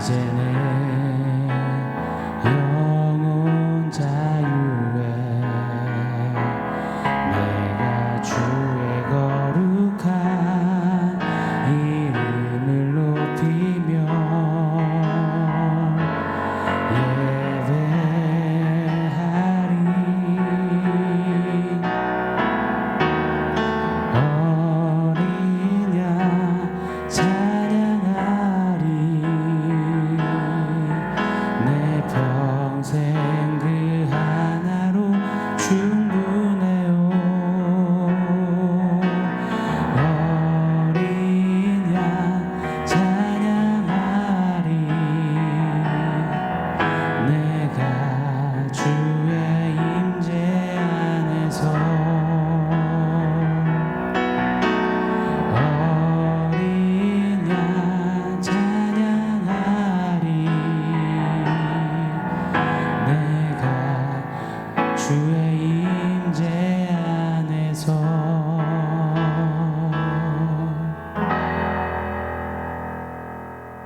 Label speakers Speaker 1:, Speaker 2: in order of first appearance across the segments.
Speaker 1: 이제는 영혼 자유에 내가 주의 거룩한 이름을 높이며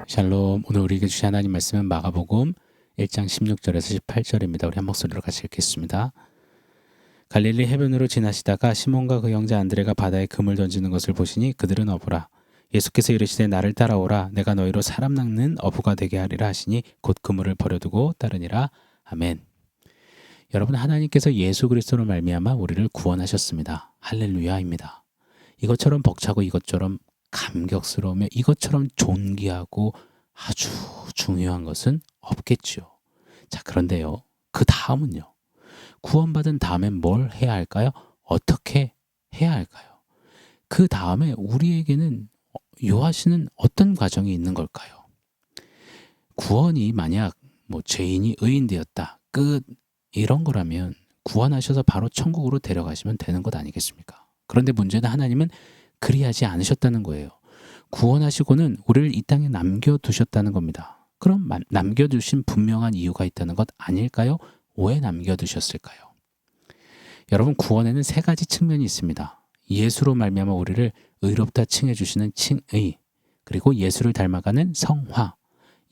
Speaker 1: 샬롬. 오늘 우리에게 주신 하나님 말씀은 마가복음 1장 16절에서 18절입니다. 우리 한 목소리로 같이 읽겠습니다. 갈릴리 해변으로 지나시다가 시몬과 그 형제 안드레가 바다에 금을 던지는 것을 보시니 그들은 어부라. 예수께서 이르시되 나를 따라오라. 내가 너희로 사람 낚는 어부가 되게 하리라 하시니 곧 그물을 버려두고 따르니라. 아멘. 여러분, 하나님께서 예수 그리스도로 말미암아 우리를 구원하셨습니다. 할렐루야입니다. 이것처럼 벅차고 이것처럼 감격스러우며 이것처럼 존귀하고 아주 중요한 것은 없겠지요. 자, 그런데요, 그 다음은요, 구원받은 다음엔 뭘 해야 할까요? 어떻게 해야 할까요? 그 다음에 우리에게는 요하시는 어떤 과정이 있는 걸까요? 구원이 만약 죄인이 의인 되었다, 끝, 이런 거라면 구원하셔서 바로 천국으로 데려가시면 되는 것 아니겠습니까? 그런데 문제는 하나님은 그리하지 않으셨다는 거예요. 구원하시고는 우리를 이 땅에 남겨두셨다는 겁니다. 그럼 남겨두신 분명한 이유가 있다는 것 아닐까요? 왜 남겨두셨을까요? 여러분, 구원에는 세 가지 측면이 있습니다. 예수로 말미암아 우리를 의롭다 칭해주시는 칭의, 그리고 예수를 닮아가는 성화,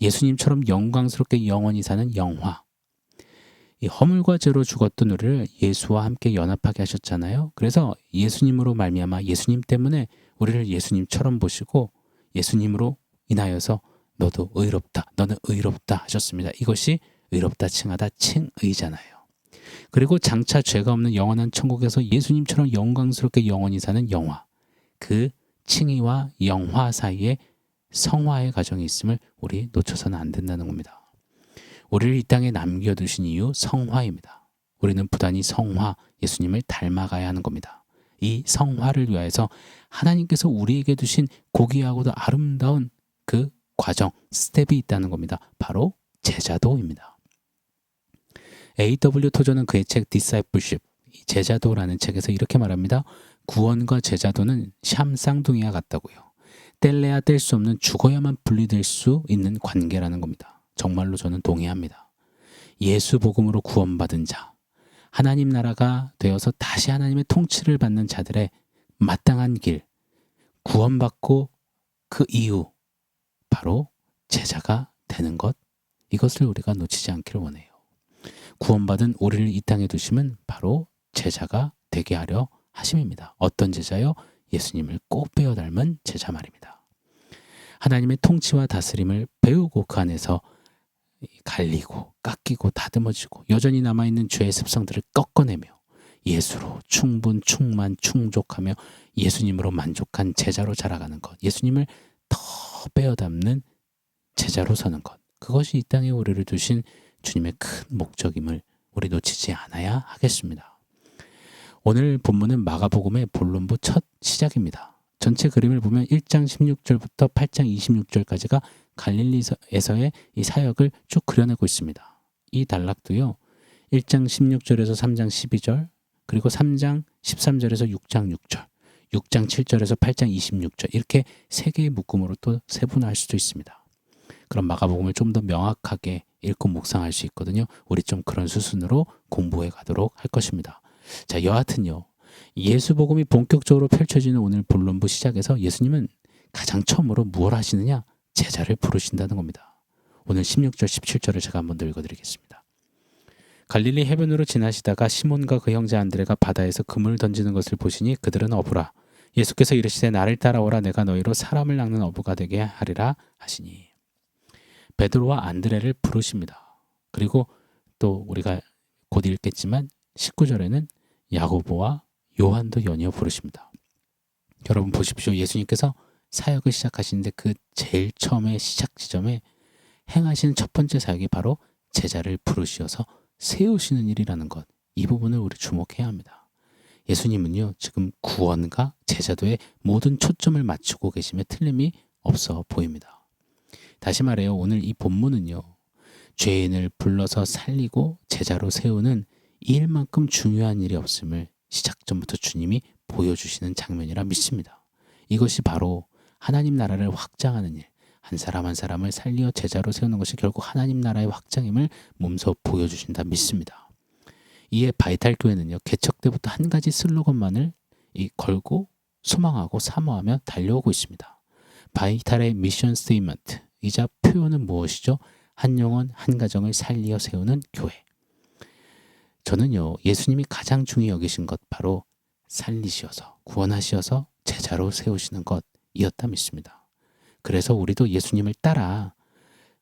Speaker 1: 예수님처럼 영광스럽게 영원히 사는 영화. 이 허물과 죄로 죽었던 우리를 예수와 함께 연합하게 하셨잖아요. 그래서 예수님으로 말미암아 예수님 때문에 우리를 예수님처럼 보시고 예수님으로 인하여서 너도 의롭다, 너는 의롭다 하셨습니다. 이것이 의롭다 칭하다 칭의잖아요. 그리고 장차 죄가 없는 영원한 천국에서 예수님처럼 영광스럽게 영원히 사는 영화, 그 칭의와 영화 사이에 성화의 과정이 있음을 우리 놓쳐서는 안 된다는 겁니다. 우리를 이 땅에 남겨두신 이유 성화입니다. 우리는 부단히 성화, 예수님을 닮아가야 하는 겁니다. 이 성화를 위하여서 하나님께서 우리에게 두신 고귀하고도 아름다운 그 과정, 스텝이 있다는 겁니다. 바로 제자도입니다. A.W. 토저는 그의 책 Discipleship, 제자도라는 책에서 이렇게 말합니다. 구원과 제자도는 샴 쌍둥이와 같다고요. 뗄래야 뗄 수 없는 죽어야만 분리될 수 있는 관계라는 겁니다. 정말로 저는 동의합니다. 예수 복음으로 구원받은 자, 하나님 나라가 되어서 다시 하나님의 통치를 받는 자들의 마땅한 길, 구원받고 그 이유, 바로 제자가 되는 것, 이것을 우리가 놓치지 않기를 원해요. 구원받은 우리를 이 땅에 두심은 바로 제자가 되게 하려 하심입니다. 어떤 제자요? 예수님을 꼭 빼어 닮은 제자 말입니다. 하나님의 통치와 다스림을 배우고 그 안에서 갈리고 깎이고 다듬어지고 여전히 남아있는 죄의 습성들을 꺾어내며 예수로 충분, 충만, 충족하며 예수님으로 만족한 제자로 자라가는 것, 예수님을 더 빼어 담는 제자로 서는 것, 그것이 이 땅에 우리를 두신 주님의 큰 목적임을 우리 놓치지 않아야 하겠습니다. 오늘 본문은 마가복음의 본론부 첫 시작입니다. 전체 그림을 보면 1장 16절부터 8장 26절까지가 갈릴리에서의 이 사역을 쭉 그려내고 있습니다. 이 단락도요, 1장 16절에서 3장 12절, 그리고 3장 13절에서 6장 6절, 6장 7절에서 8장 26절, 이렇게 세 개의 묶음으로 또 세분화할 수도 있습니다. 그럼 마가복음을 좀 더 명확하게 읽고 묵상할 수 있거든요. 우리 좀 그런 수순으로 공부해 가도록 할 것입니다. 자, 여하튼요, 예수 복음이 본격적으로 펼쳐지는 오늘 본론부 시작에서 예수님은 가장 처음으로 무엇을 하시느냐? 제자를 부르신다는 겁니다. 오늘 16절, 17절을 제가 한번 더 읽어드리겠습니다. 갈릴리 해변으로 지나시다가 시몬과 그 형제 안드레가 바다에서 그물을 던지는 것을 보시니 그들은 어부라. 예수께서 이르시되 나를 따라오라. 내가 너희로 사람을 낚는 어부가 되게 하리라 하시니. 베드로와 안드레를 부르십니다. 그리고 또 우리가 곧 읽겠지만 19절에는 야고보와 요한도 연이어 부르십니다. 여러분 보십시오. 예수님께서 사역을 시작하시는데 그 제일 처음에 시작 지점에 행하시는 첫 번째 사역이 바로 제자를 부르시어서 세우시는 일이라는 것. 이 부분을 우리 주목해야 합니다. 예수님은요, 지금 구원과 제자도에 모든 초점을 맞추고 계심에 틀림이 없어 보입니다. 다시 말해요. 오늘 이 본문은요, 죄인을 불러서 살리고 제자로 세우는 이 일만큼 중요한 일이 없음을 시작전부터 주님이 보여주시는 장면이라 믿습니다. 이것이 바로 하나님 나라를 확장하는 일, 한 사람 한 사람을 살리어 제자로 세우는 것이 결국 하나님 나라의 확장임을 몸소 보여주신다 믿습니다. 이에 바이탈 교회는요, 개척 때부터 한 가지 슬로건만을 걸고 소망하고 사모하며 달려오고 있습니다. 바이탈의 미션 스테이트먼트이자 표현은 무엇이죠? 한 영혼 한 가정을 살리어 세우는 교회. 저는요, 예수님이 가장 중히 여기신 것 바로 살리시어서 구원하시어서 제자로 세우시는 것이었다 믿습니다. 그래서 우리도 예수님을 따라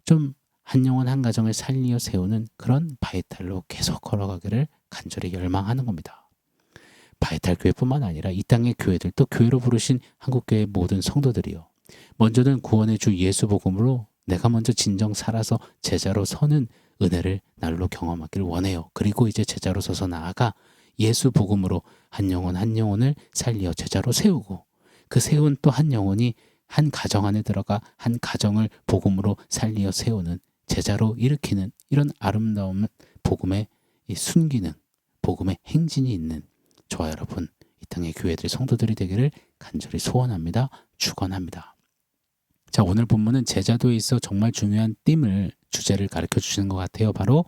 Speaker 1: 좀 한 영혼 한 가정을 살리어 세우는 그런 바이탈로 계속 걸어가기를 간절히 열망하는 겁니다. 바이탈 교회뿐만 아니라 이 땅의 교회들, 또 교회로 부르신 한국교회의 모든 성도들이요, 먼저는 구원의 주 예수 복음으로 내가 먼저 진정 살아서 제자로 서는 은혜를 날로 경험하기를 원해요. 그리고 이제 제자로 서서 나아가 예수 복음으로 한 영혼 한 영혼을 살리어 제자로 세우고, 그 세운 또 한 영혼이 한 가정 안에 들어가 한 가정을 복음으로 살리어 세우는, 제자로 일으키는 이런 아름다운 복음의 순기능, 복음의 행진이 있는 저와 여러분, 이 땅의 교회들 성도들이 되기를 간절히 소원합니다. 축원합니다. 자, 오늘 본문은 제자도에 있어 정말 중요한 주제를 가르쳐 주시는 것 같아요. 바로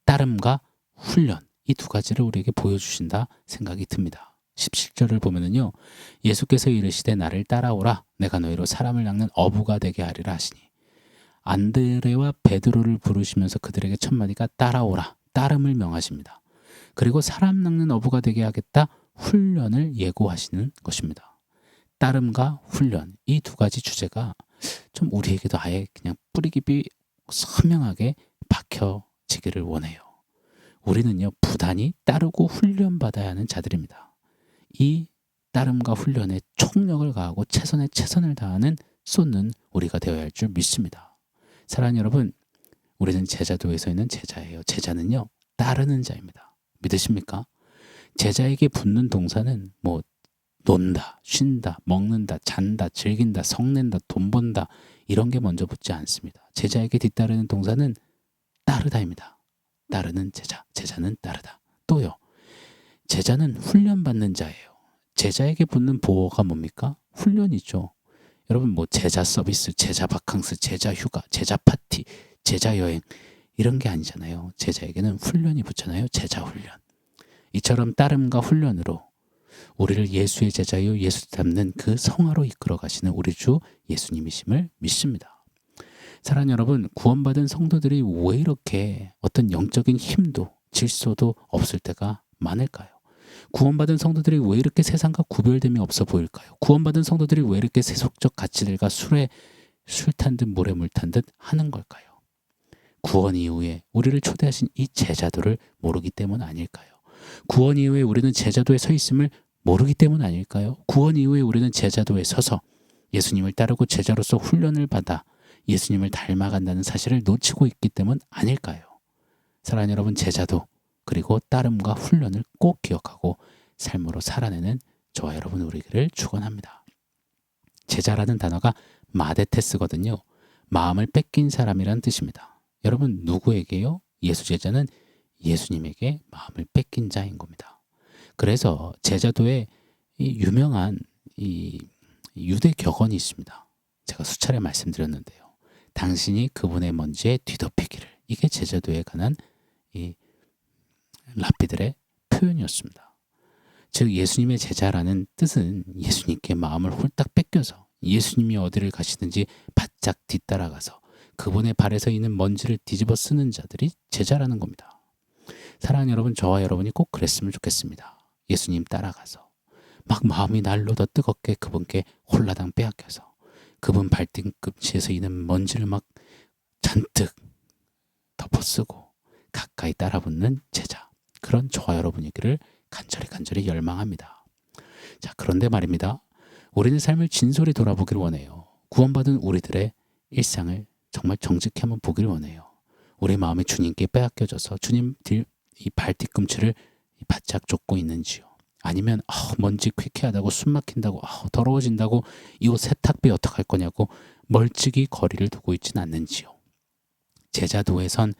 Speaker 1: 따름과 훈련, 이 두 가지를 우리에게 보여주신다 생각이 듭니다. 17절을 보면은요, 예수께서 이르시되 나를 따라오라. 내가 너희로 사람을 낚는 어부가 되게 하리라 하시니. 안드레와 베드로를 부르시면서 그들에게 첫 마디가 따라오라, 따름을 명하십니다. 그리고 사람 낚는 어부가 되게 하겠다, 훈련을 예고하시는 것입니다. 따름과 훈련, 이 두 가지 주제가 좀 우리에게도 아예 그냥 뿌리 깊이 선명하게 박혀지기를 원해요. 우리는요, 부단히 따르고 훈련받아야 하는 자들입니다. 이 따름과 훈련에 총력을 가하고 최선의 최선을 다하는 쏟는 우리가 되어야 할 줄 믿습니다. 사랑하는 여러분, 우리는 제자도에서 있는 제자예요. 제자는요, 따르는 자입니다. 믿으십니까? 제자에게 붙는 동사는 뭐 논다, 쉰다, 먹는다, 잔다, 즐긴다, 성낸다, 돈 번다, 이런 게 먼저 붙지 않습니다. 제자에게 뒤따르는 동사는 따르다입니다. 따르는 제자, 제자는 따르다. 또요, 제자는 훈련받는 자예요. 제자에게 붙는 보호가 뭡니까? 훈련이죠. 여러분, 뭐 제자 서비스, 제자 바캉스, 제자 휴가, 제자 파티, 제자 여행, 이런 게 아니잖아요. 제자에게는 훈련이 붙잖아요. 제자 훈련. 이처럼 따름과 훈련으로 우리를 예수의 제자요, 예수 닮는 그 성화로 이끌어 가시는 우리 주 예수님이심을 믿습니다. 사랑하는 여러분, 구원받은 성도들이 왜 이렇게 어떤 영적인 힘도 질서도 없을 때가 많을까요? 구원받은 성도들이 왜 이렇게 세상과 구별됨이 없어 보일까요? 구원받은 성도들이 왜 이렇게 세속적 가치들과 술에 술 탄 듯 모래 물 탄 듯 하는 걸까요? 구원 이후에 우리를 초대하신 이 제자도를 모르기 때문 아닐까요? 구원 이후에 우리는 제자도에 서 있음을 모르기 때문 아닐까요? 구원 이후에 우리는 제자도에 서서 예수님을 따르고 제자로서 훈련을 받아 예수님을 닮아간다는 사실을 놓치고 있기 때문 아닐까요? 사랑하는 여러분, 제자도 그리고 따름과 훈련을 꼭 기억하고 삶으로 살아내는 저와 여러분 우리를 축원합니다. 제자라는 단어가 마데테스거든요. 마음을 뺏긴 사람이란 뜻입니다. 여러분, 누구에게요? 예수 제자는 예수님에게 마음을 뺏긴 자인 겁니다. 그래서 제자도에 유명한 유대 격언이 있습니다. 제가 수차례 말씀드렸는데요. 당신이 그분의 먼지에 뒤덮이기를. 이게 제자도에 관한 이 랍비들의 표현이었습니다. 즉, 예수님의 제자라는 뜻은 예수님께 마음을 홀딱 뺏겨서 예수님이 어디를 가시든지 바짝 뒤따라가서 그분의 발에서 있는 먼지를 뒤집어 쓰는 자들이 제자라는 겁니다. 사랑하는 여러분, 저와 여러분이 꼭 그랬으면 좋겠습니다. 예수님 따라가서 막 마음이 날로 더 뜨겁게 그분께 홀라당 빼앗겨서 그분 발등꿈치에서 있는 먼지를 막 잔뜩 덮어쓰고 가까이 따라붙는 제자, 그런 저와 여러분이기를 간절히 열망합니다. 자, 그런데 말입니다. 우리는 삶을 진솔히 돌아보기를 원해요. 구원받은 우리들의 일상을 정말 정직히 한번 보기를 원해요. 우리 마음이 주님께 빼앗겨져서 주님 이 발뒤꿈치를 바짝 쫓고 있는지요? 아니면 먼지 퀴퀴하다고 숨 막힌다고 더러워진다고 이 옷 세탁비 어떡할 거냐고 멀찍이 거리를 두고 있지는 않는지요? 제자도에선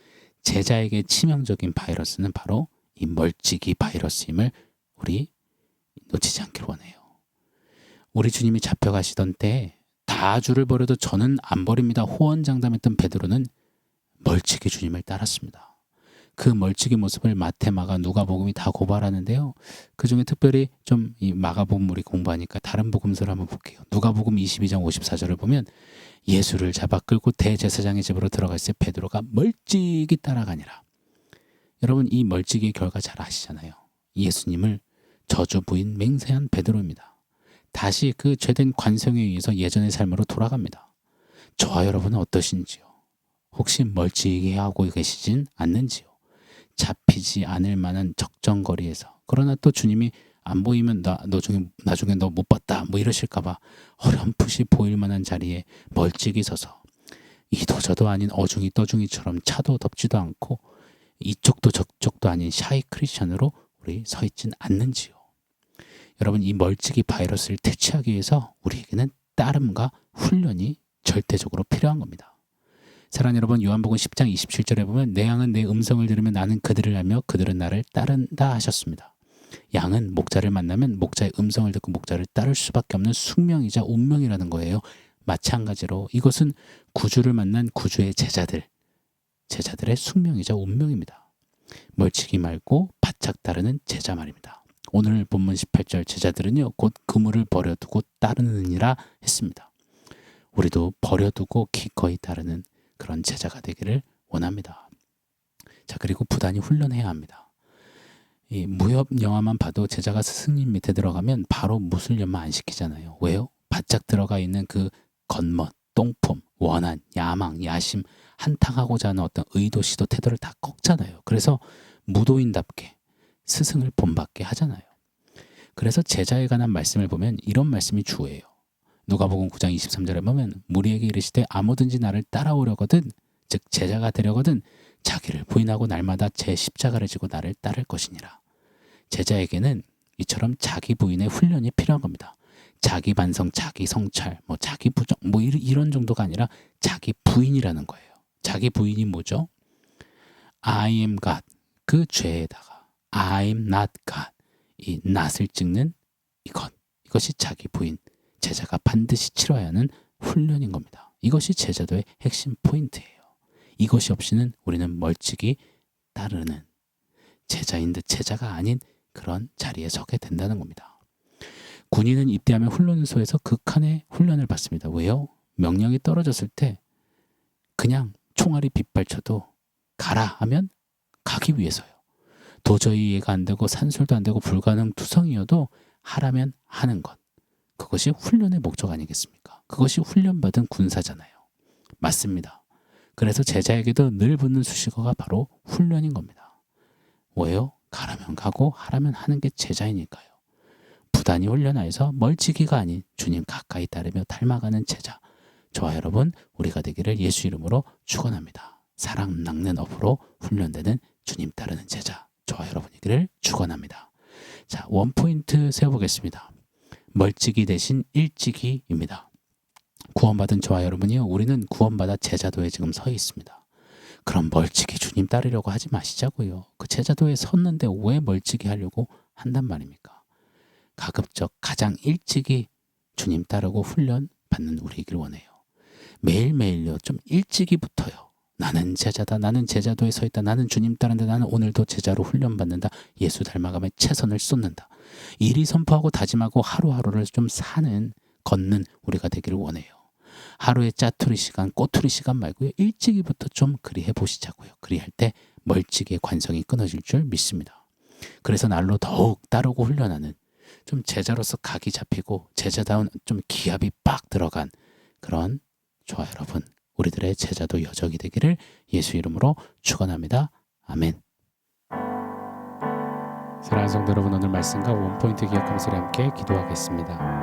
Speaker 1: 제자에게 치명적인 바이러스는 바로 이 멀찍이 바이러스임을 우리 놓치지 않길 원해요. 우리 주님이 잡혀가시던 때 다 주를 버려도 저는 안 버립니다 호언장담했던 베드로는 멀찍이 주님을 따랐습니다. 그 멀찍이 모습을 마태, 마가, 누가복음이 다 고발하는데요. 그중에 특별히 좀 이 마가복음 우리 공부하니까 다른 복음서를 한번 볼게요. 누가복음 22장 54절을 보면 예수를 잡아 끌고 대제사장의 집으로 들어갔을 때 베드로가 멀찍이 따라가니라. 여러분, 이 멀찍이의 결과 잘 아시잖아요. 예수님을 저주 부인 맹세한 베드로입니다. 다시 그 죄된 관성에 의해서 예전의 삶으로 돌아갑니다. 저와 여러분은 어떠신지요? 혹시 멀찍이 하고 계시진 않는지요? 잡히지 않을 만한 적정거리에서, 그러나 또 주님이 안 보이면 나중에 너 못 봤다 뭐 이러실까봐 어렴풋이 보일 만한 자리에 멀찍이 서서 이도 저도 아닌 어중이 떠중이처럼 차도 덥지도 않고 이쪽도 저쪽도 아닌 샤이 크리스천으로 우리 서 있진 않는지요? 여러분, 이 멀찍이 바이러스를 퇴치하기 위해서 우리에게는 따름과 훈련이 절대적으로 필요한 겁니다. 사랑하는 여러분, 요한복음 10장 27절에 보면 내 양은 내 음성을 들으면 나는 그들을 알며 그들은 나를 따른다 하셨습니다. 양은 목자를 만나면 목자의 음성을 듣고 목자를 따를 수밖에 없는 숙명이자 운명이라는 거예요. 마찬가지로 이것은 구주를 만난 구주의 제자들의 숙명이자 운명입니다. 멀찍이 말고 바짝 따르는 제자 말입니다. 오늘 본문 18절 제자들은요 곧 그물을 버려두고 따르느니라 했습니다. 우리도 버려두고 기꺼이 따르는 그런 제자가 되기를 원합니다. 자, 그리고 부단히 훈련해야 합니다. 이 무협 영화만 봐도 제자가 스승님 밑에 들어가면 바로 무술련만 안 시키잖아요. 왜요? 바짝 들어가 있는 그 겉멋, 똥폼, 원한, 야망, 야심, 한탕하고자 하는 어떤 의도, 시도, 태도를 다 꺾잖아요. 그래서 무도인답게 스승을 본받게 하잖아요. 그래서 제자에 관한 말씀을 보면 이런 말씀이 주예요. 누가복음 9장 23절에 보면 무리에게 이르시되 아무든지 나를 따라오려거든, 즉 제자가 되려거든 자기를 부인하고 날마다 제 십자가를 지고 나를 따를 것이니라. 제자에게는 이처럼 자기 부인의 훈련이 필요한 겁니다. 자기 반성, 자기 성찰, 자기 부정, 이런 정도가 아니라 자기 부인이라는 거예요. 자기 부인이 뭐죠? I am God, 그 죄에다가 I am not God, 이 not을 찍는 이것이 자기 부인, 제자가 반드시 치러야 하는 훈련인 겁니다. 이것이 제자도의 핵심 포인트예요. 이것이 없이는 우리는 멀찍이 따르는 제자인 듯 제자가 아닌 그런 자리에 서게 된다는 겁니다. 군인은 입대하면 훈련소에서 극한의 훈련을 받습니다. 왜요? 명령이 떨어졌을 때 그냥 총알이 빗발쳐도 가라 하면 가기 위해서요. 도저히 이해가 안 되고 산술도 안 되고 불가능투성이어도 하라면 하는 것, 그것이 훈련의 목적 아니겠습니까? 그것이 훈련받은 군사잖아요. 맞습니다. 그래서 제자에게도 늘 붙는 수식어가 바로 훈련인 겁니다. 왜요? 가라면 가고 하라면 하는 게 제자이니까요. 부단히 훈련하여서 멀찍이가 아닌 주님 가까이 따르며 닮아가는 제자, 저와 여러분 우리가 되기를 예수 이름으로 축원합니다. 사랑 낚는 업으로 훈련되는 주님 따르는 제자, 저와 여러분이기를 축원합니다. 자, 원포인트 세워보겠습니다. 멀찍이 대신 일찍이입니다. 구원받은 저와 여러분이요, 우리는 구원받아 제자도에 지금 서 있습니다. 그럼 멀찍이 주님 따르려고 하지 마시자고요. 그 제자도에 섰는데 왜 멀찍이 하려고 한단 말입니까? 가급적 가장 일찍이 주님 따르고 훈련 받는 우리이길 원해요. 매일매일요 좀 일찍이 붙어요. 나는 제자다, 나는 제자도에 서 있다, 나는 주님 따른다, 나는 오늘도 제자로 훈련받는다, 예수 닮아가며 최선을 쏟는다, 이리 선포하고 다짐하고 하루하루를 좀 걷는 우리가 되기를 원해요. 하루의 짜투리 시간, 꼬투리 시간 말고요. 일찍이부터 좀 그리해 보시자고요. 그리할 때 멀찍이의 관성이 끊어질 줄 믿습니다. 그래서 날로 더욱 따르고 훈련하는 좀 제자로서 각이 잡히고 제자다운 좀 기압이 빡 들어간 그런 저와 여러분 우리들의 제자도 여적이 되기를 예수 이름으로 축원합니다. 아멘. 사랑하는 성도 여러분, 오늘 말씀과 원포인트 기억하면서 함께 기도하겠습니다.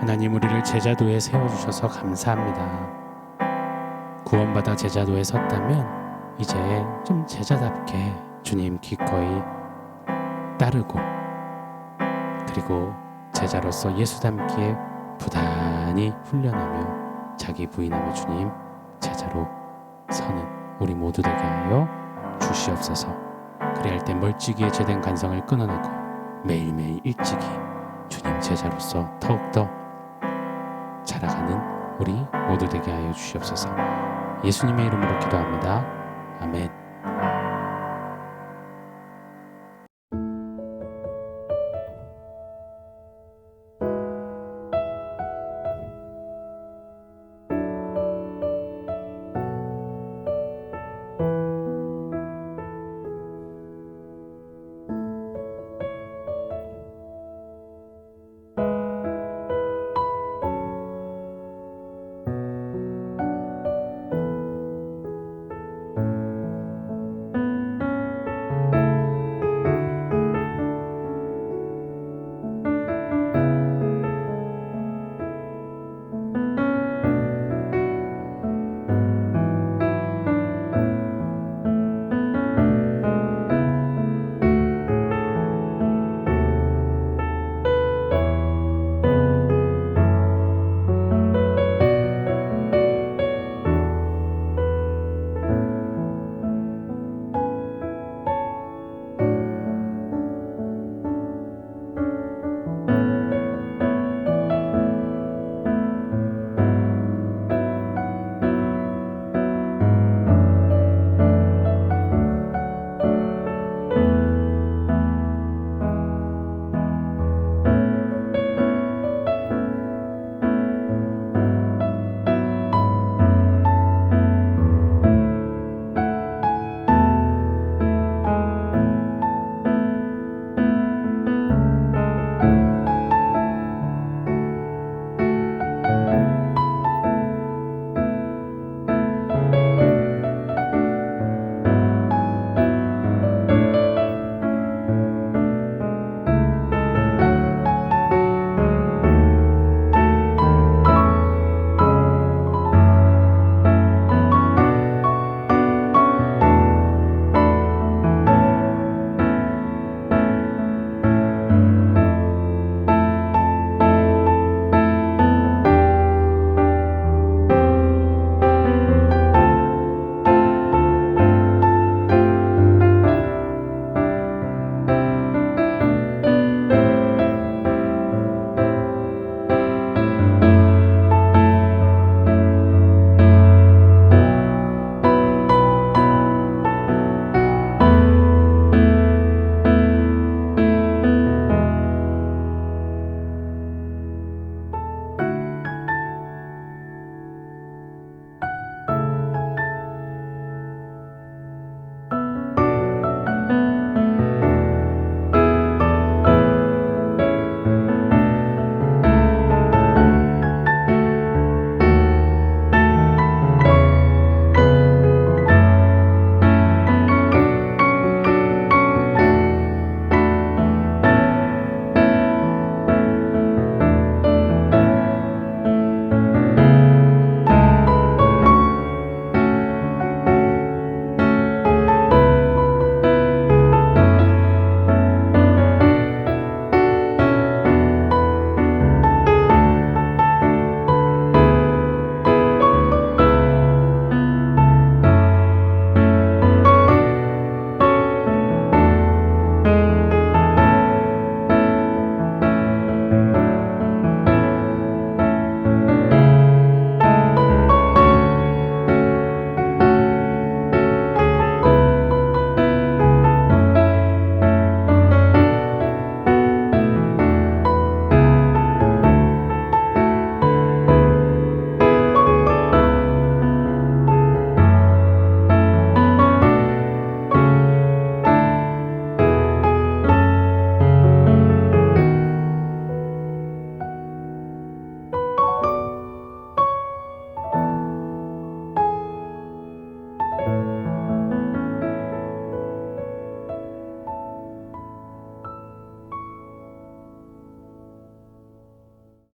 Speaker 1: 하나님, 우리를 제자도에 세워주셔서 감사합니다. 구원받아 제자도에 섰다면 이제 좀 제자답게 주님 기꺼이 따르고 그리고 제자로서 예수 닮기에 부단히 훈련하며 자기 부인하며 주님 제자로 서는 우리 모두 되게 하여 주시옵소서. 그리할 때 멀찍이의 제된 관성을 끊어내고 매일매일 일찍이 주님 제자로서 더욱더 자라가는 우리 모두 되게 하여 주시옵소서. 예수님의 이름으로 기도합니다. 아멘.